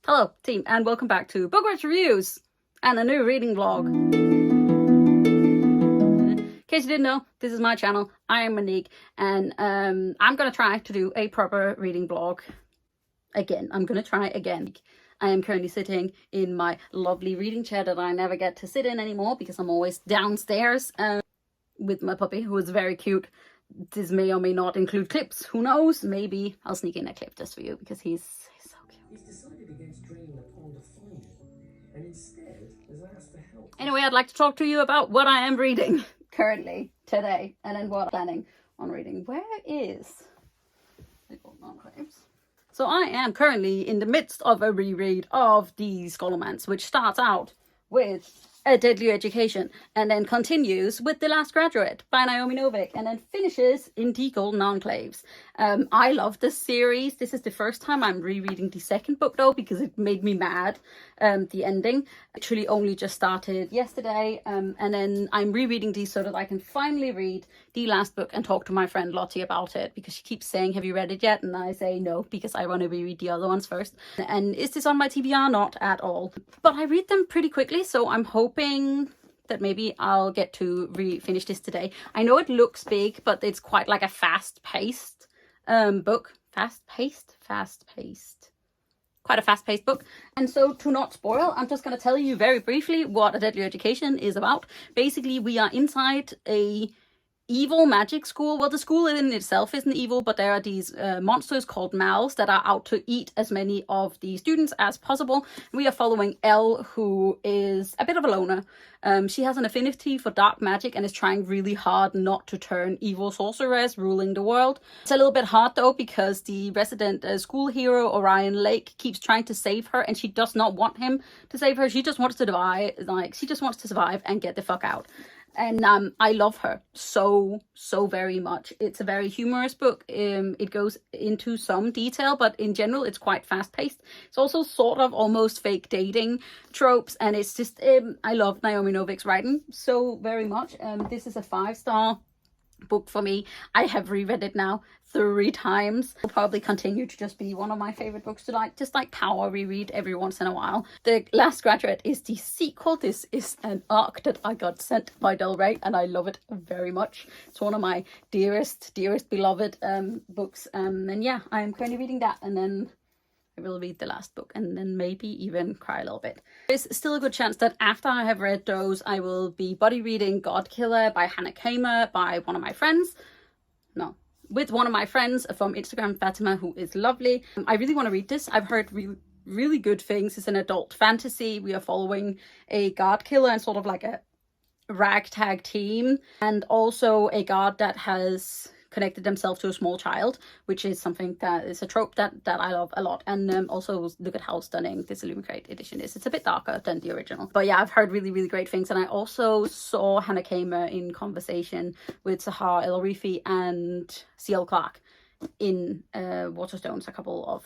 Hello team, and welcome back to Bookwitchreviews and a new reading vlog. In case you didn't know, this is my channel. I am Monique, and I'm gonna try to do a proper reading vlog again. I'm gonna try again. I am currently sitting in my lovely reading chair that I never get to sit in anymore because I'm always downstairs with my puppy, who is very cute. This may or may not include clips. Who knows? Maybe I'll sneak in a clip just for you because he's so cute. He's decided against draining the pond of finding, and instead has asked for help. Anyway, I'd like to talk to you about what I am reading currently today, and then what I'm planning on reading. Where is the Golden Enclaves? So I am currently in the midst of a reread of The Scholomance, which starts out with A Deadly Education and then continues with The Last Graduate by Naomi Novik and then finishes in The Golden Enclaves. I love this series. This is the first time I'm rereading the second book though, because it made me mad. The ending actually only just started yesterday, and then I'm rereading these so that I can finally read the last book and talk to my friend Lottie about it, because she keeps saying, have you read it yet? And I say no, because I want to reread the other ones first. And is this on my TBR? Not at all, but I read them pretty quickly, so I'm hoping that maybe I'll get to finish this today. I know it looks big, but it's quite like a fast-paced book. Fast-paced? Quite a fast-paced book. And so, to not spoil, I'm just going to tell you very briefly what A Deadly Education is about. Basically, we are inside a evil magic school. Well, the school in itself isn't evil, but there are these monsters called mouths that are out to eat as many of the students as possible. We are following Elle, who is a bit of a loner. She has an affinity for dark magic and is trying really hard not to turn evil sorceress ruling the world. It's a little bit hard though, because the resident school hero Orion Lake keeps trying to save her, and she does not want him to save her. She just wants to survive and get the fuck out. And I love her so very much. It's a very humorous book. It goes into some detail, but in general, it's quite fast-paced. It's also sort of almost fake dating tropes, and it's just, I love Naomi Novik's writing so very much. This is a 5-star book for me. I have reread it now 3 times. It'll probably continue to just be one of my favorite books to just power reread every once in a while. The Last Graduate is the sequel. This is an arc that I got sent by Del Rey, and I love it very much. It's one of my dearest beloved books. And yeah, I'm currently reading that, and then I will read the last book and then maybe even cry a little bit. There's still a good chance that after I have read those, I will be buddy reading God Killer by Hannah Kamer by one of my friends. With one of my friends from Instagram, Fatima, who is lovely. I really want to read this. I've heard really good things. It's an adult fantasy. We are following a God Killer and sort of like a ragtag team, and also a god that has connected themselves to a small child, which is something that is a trope that I love a lot. And also look at how stunning this Illumicrate edition is. It's a bit darker than the original, but yeah, I've heard really great things. And I also saw Hannah Kamer in conversation with Sahar El Arifi and C.L. Clark in Waterstones a couple of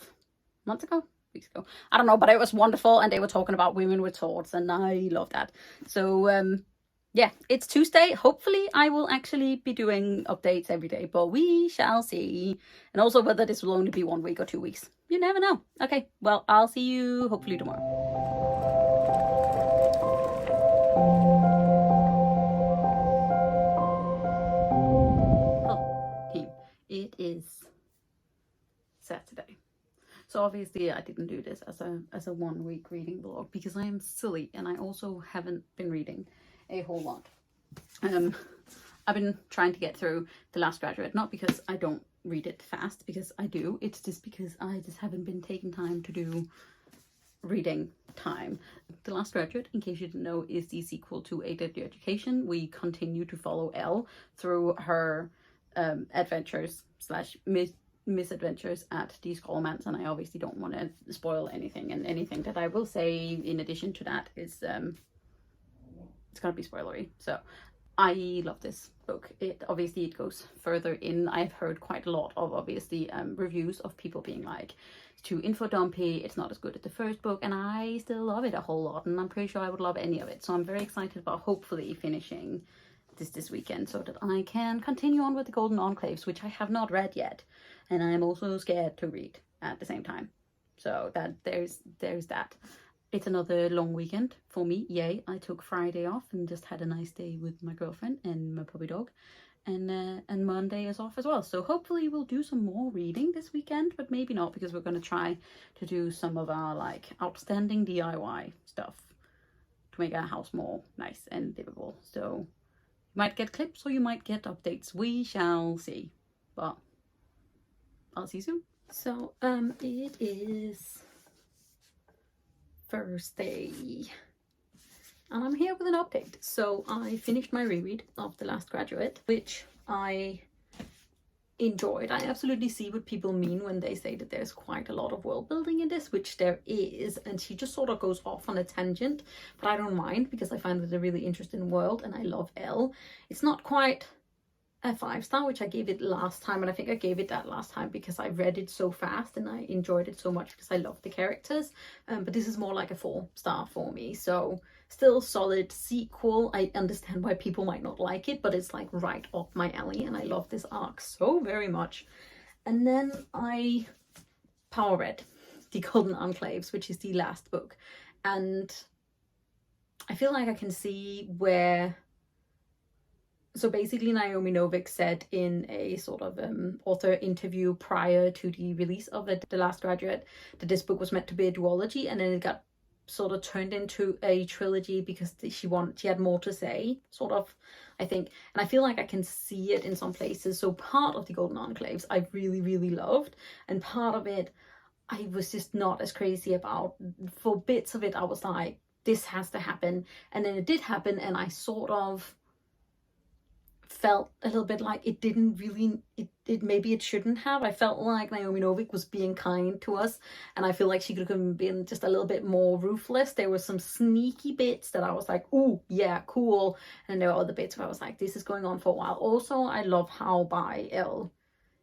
weeks ago. I don't know, but it was wonderful, and they were talking about women with swords, and I love that. So yeah, it's Tuesday. Hopefully I will actually be doing updates every day, but we shall see. And also whether this will only be 1 week or 2 weeks. You never know. Okay, well, I'll see you hopefully tomorrow. Oh, team. It is Saturday. So obviously I didn't do this as a 1 week reading vlog because I am silly, and I also haven't been reading a whole lot. I've been trying to get through The Last Graduate, not because I don't read it fast, because I do. It's just because I just haven't been taking time to do reading time. The Last Graduate, in case you didn't know, is the sequel to A Deadly Education. We continue to follow Elle through her adventures / misadventures at The Scholomance, and I obviously don't want to spoil anything, and anything that I will say in addition to that is it's gonna be spoilery. So I love this book. It goes further in. I've heard quite a lot of reviews of people being like, it's too info dumpy, it's not as good as the first book, and I still love it a whole lot, and I'm pretty sure I would love any of it. So I'm very excited about hopefully finishing this weekend so that I can continue on with the Golden Enclaves, which I have not read yet, and I'm also scared to read at the same time. So that there's that. It's another long weekend for me. Yay. I took Friday off and just had a nice day with my girlfriend and my puppy dog. And Monday is off as well. So hopefully we'll do some more reading this weekend, but maybe not, because we're going to try to do some of our like outstanding DIY stuff to make our house more nice and livable. So you might get clips or you might get updates. We shall see. But I'll see you soon. So it is Thursday. And I'm here with an update. So I finished my reread of The Last Graduate, which I enjoyed. I absolutely see what people mean when they say that there's quite a lot of world building in this, which there is. And she just sort of goes off on a tangent, but I don't mind because I find it a really interesting world and I love Elle. It's not quite a 5-star, which I gave it last time, and I think I gave it that last time because I read it so fast and I enjoyed it so much because I love the characters. But this is more like a 4-star for me. So still solid sequel. I understand why people might not like it, but it's like right up my alley and I love this arc so very much. And then I power read The Golden Enclaves, which is the last book, and I feel like I can see where. So basically Naomi Novik said in a sort of author interview prior to the release of The Last Graduate that this book was meant to be a duology, and then it got sort of turned into a trilogy because she had more to say, sort of, I think. And I feel like I can see it in some places. So part of The Golden Enclaves I really, really loved, and part of it I was just not as crazy about. For bits of it I was like, this has to happen, and then it did happen, and I sort of felt a little bit like it didn't really, it maybe it shouldn't have. I felt like Naomi Novik was being kind to us, and I feel like she could have been just a little bit more ruthless. There were some sneaky bits that I was like, ooh, yeah, cool. And there were other bits where I was like, this is going on for a while. Also, I love how bi Elle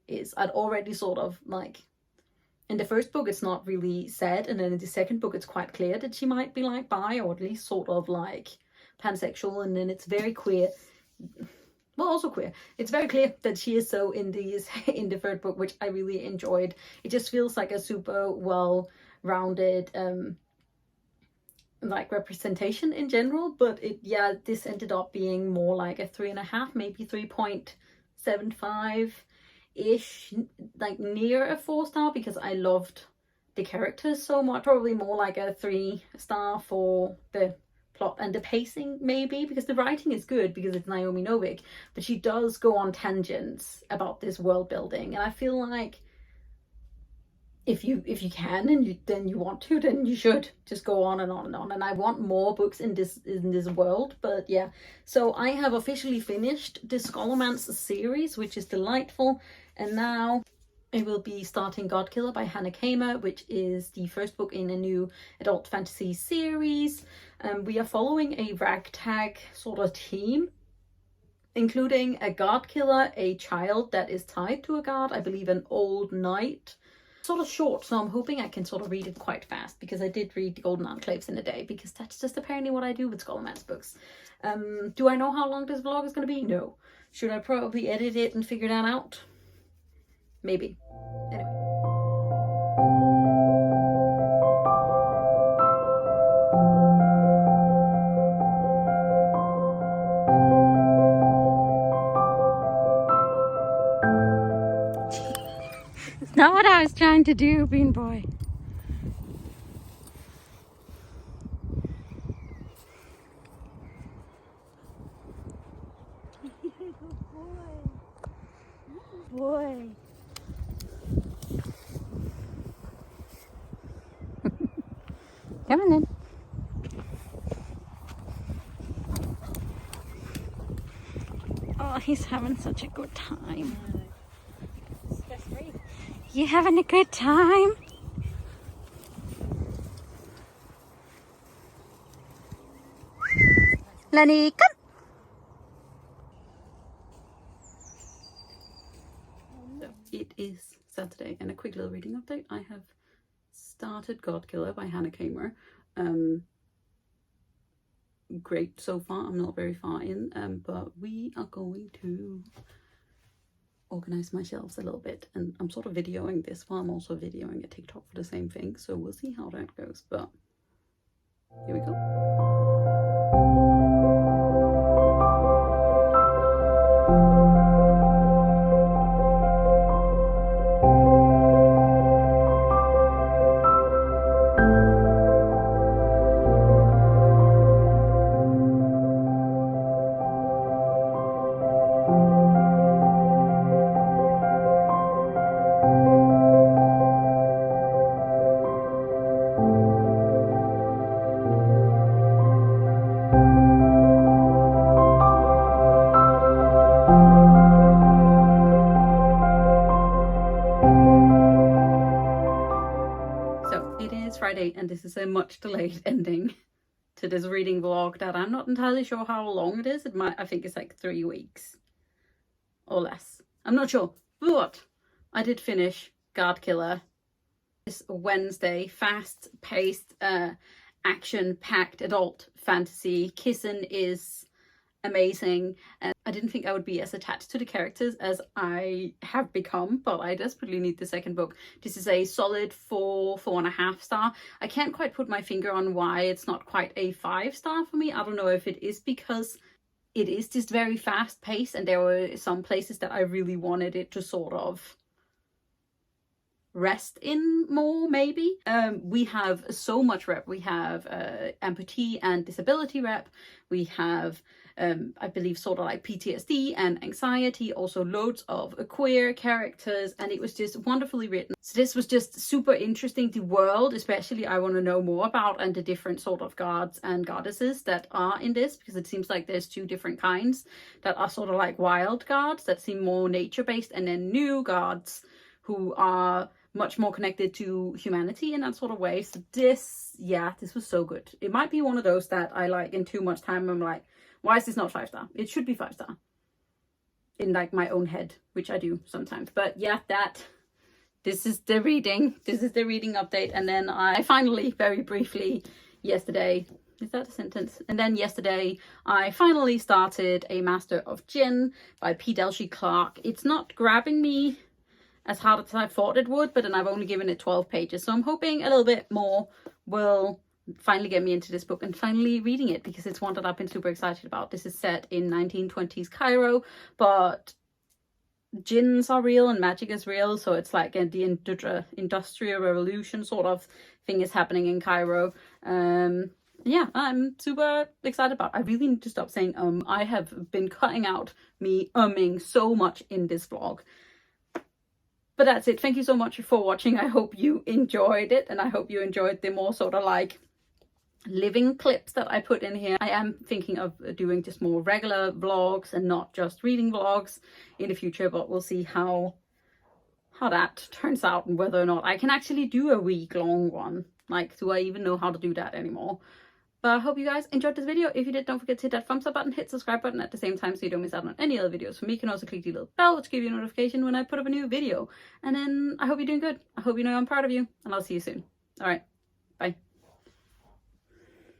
is. I'd already sort of like, in the first book it's not really said, and then in the second book it's quite clear that she might be like bi, or at least sort of like pansexual, and then it's very queer. Well, also queer. It's very clear that she is so in the third book, which I really enjoyed. It just feels like a super well-rounded like representation in general. But this ended up being more like a 3.5, maybe 3.75 ish, like near a 4-star, because I loved the characters so much. Probably more like a 3-star for the plot and the pacing, maybe, because the writing is good because it's Naomi Novik, but she does go on tangents about this world building, and I feel like if you can and you want to, then you should just go on and on and on. And I want more books in this world. But yeah, so I have officially finished the Scholomance series, which is delightful, and now I will be starting Godkiller by Hannah Kamer, which is the first book in a new adult fantasy series. We are following a ragtag sort of team, including a Godkiller, a child that is tied to a god, I believe an old knight. Sort of short, so I'm hoping I can sort of read it quite fast, because I did read The Golden Enclaves in a day, because that's just apparently what I do with Scholomance books. Do I know how long this vlog is going to be? No. Should I probably edit it and figure that out? Maybe. Anyway. It's not what I was trying to do, Bean Boy. Boy. Come on then. Oh, he's having such a good time. Stress-free. You having a good time? Lenny, come. So it is Saturday, and a quick little reading update. I have started Godkiller by Hannah Kamer. Great so far. I'm not very far in, but we are going to organize my shelves a little bit, and I'm sort of videoing this while I'm also videoing a TikTok for the same thing, so we'll see how that goes, but here we go. Friday, and this is a much delayed ending to this reading vlog that I'm not entirely sure how long it is. I think it's like 3 weeks or less. I'm not sure, but I did finish Guard Killer this Wednesday. Fast-paced, action-packed adult fantasy. Kissing is amazing, and I didn't think I would be as attached to the characters as I have become, but I desperately need the second book. This is a solid 4.5 star. I can't quite put my finger on why it's not quite a 5 star for me. I don't know if it is because it is just very fast paced, and there were some places that I really wanted it to sort of rest in more, maybe. We have so much rep. We have amputee and disability rep. We have I believe sort of like PTSD and anxiety, also loads of queer characters, and it was just wonderfully written. So this was just super interesting. The world especially I want to know more about, and the different sort of gods and goddesses that are in this, because it seems like there's 2 different kinds that are sort of like wild gods that seem more nature based, and then new gods who are much more connected to humanity in that sort of way. So this was so good. It might be one of those that I like in too much time I'm like, why is this not 5 star? It should be 5 star in like my own head, which I do sometimes. But yeah, this is the reading update. And then I finally, very briefly yesterday, is that a sentence? And then yesterday I finally started A Master of Jinn by P. Delshi Clark. It's not grabbing me as hard as I thought it would, but then I've only given it 12 pages. So I'm hoping a little bit more will finally get me into this book and finally reading it, because it's one that I've been super excited about. This is set in 1920s Cairo, but jinns are real and magic is real, so it's like the industrial revolution sort of thing is happening in Cairo. Yeah, I'm super excited about it. I really need to stop saying I have been cutting out me umming so much in this vlog. But that's it. Thank you so much for watching. I hope you enjoyed it, and I hope you enjoyed the more sort of like living clips that I put in here. I am thinking of doing just more regular vlogs and not just reading vlogs in the future, but we'll see how that turns out and whether or not I can actually do a week-long one. Like, do I even know how to do that anymore? But I hope you guys enjoyed this video. If you did, don't forget to hit that thumbs up button, hit subscribe button at the same time so you don't miss out on any other videos from me. You can also click the little bell to give you a notification when I put up a new video. And then I hope you're doing good. I hope you know I'm proud of you, and I'll see you soon. All right.